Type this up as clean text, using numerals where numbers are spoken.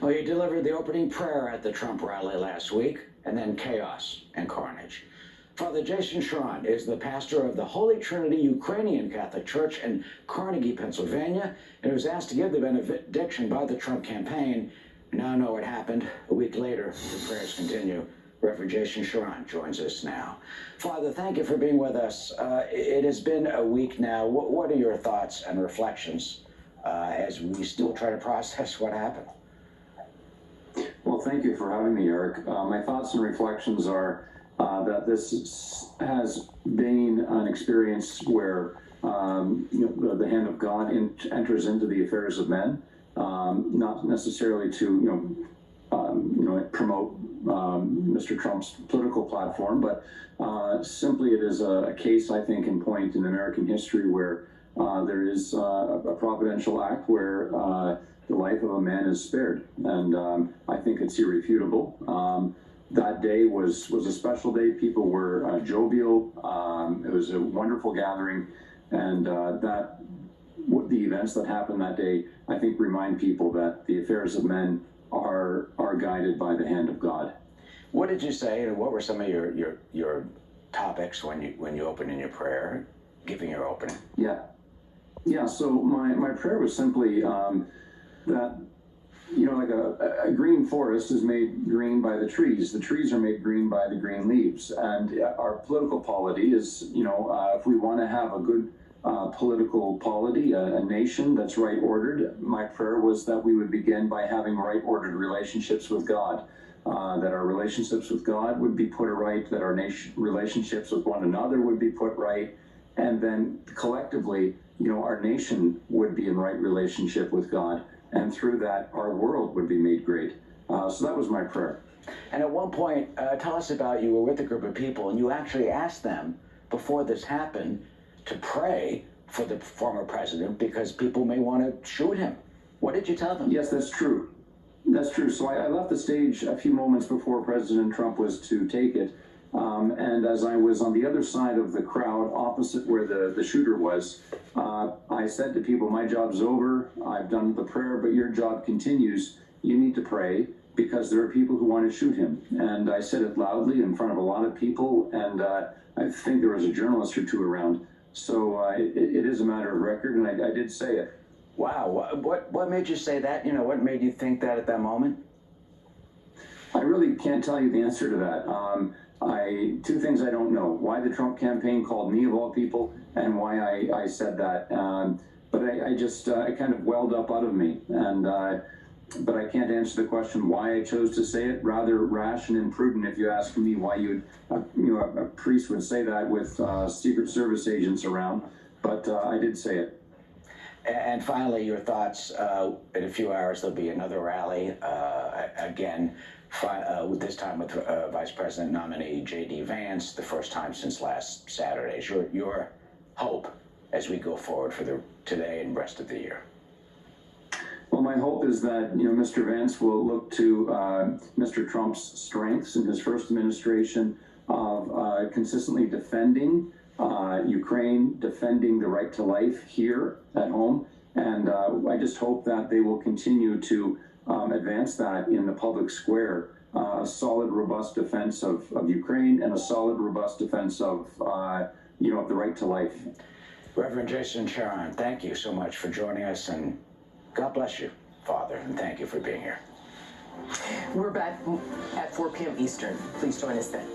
Well, you delivered the opening prayer at the Trump rally last week, and then chaos and carnage. Father Jason Charron is the pastor of the Holy Trinity Ukrainian Catholic Church in Carnegie, Pennsylvania, and was asked to give the benediction by the Trump campaign. We now know what happened. A week later, the prayers continue. Reverend Jason Charron joins us now. Father, thank you for being with us. It has been a week now. What are your thoughts and reflections as we still try to process what happened? Well, thank you for having me, Eric. My thoughts and reflections are that this has been an experience where the hand of God enters into the affairs of men, not necessarily to promote Mr. Trump's political platform, but simply it is a case, I think, in point in American history where there is a providential act where the life of a man is spared, and I think it's irrefutable. That day was a special day. People were jovial. It was a wonderful gathering, and the events that happened that day, I think, remind people that the affairs of men are guided by the hand of God. What did you say, and what were some of your topics when you opened in your prayer, giving your opening? Yeah. So my prayer was simply that, like a green forest is made green by the trees. The trees are made green by the green leaves. And our political polity is, if we want to have a good political polity, a nation that's right ordered, my prayer was that we would begin by having right ordered relationships with God. That our relationships with God would be put right, that our relationships with one another would be put right, and then collectively, our nation would be in right relationship with God, and through that, our world would be made great. So that was my prayer. And at one point, tell us about, you were with a group of people, and you actually asked them, before this happened, to pray for the former president because people may want to shoot him. What did you tell them? Yes, that's true. That's true. So I left the stage a few moments before President Trump was to take it. And as I was on the other side of the crowd, opposite where the shooter was, I said to people, my job's over. I've done the prayer, but your job continues. You need to pray because there are people who want to shoot him. And I said it loudly in front of a lot of people. And I think there was a journalist or two around. So it is a matter of record. And I did say it. Wow. What made you say that? What made you think that at that moment? I really can't tell you the answer to that. Two things I don't know. Why the Trump campaign called me of all people and why I said that. But I kind of welled up out of me. But I can't answer the question why I chose to say it. Rather rash and imprudent if you ask me why a priest would say that with Secret Service agents around. But I did say it. And finally, your thoughts. In a few hours, there'll be another rally again. This time with Vice President nominee J.D. Vance, the first time since last Saturday. Your hope as we go forward for today and rest of the year. Well, my hope is that Mr. Vance will look to Mr. Trump's strengths in his first administration of consistently defending Ukraine, defending the right to life here at home, and I just hope that they will continue to advance that in the public square, a solid, robust defense of Ukraine and a solid, robust defense of the right to life. Reverend Jason Charron, thank you so much for joining us, and God bless you, Father, and thank you for being here. We're back at 4 p.m. Eastern. Please join us then.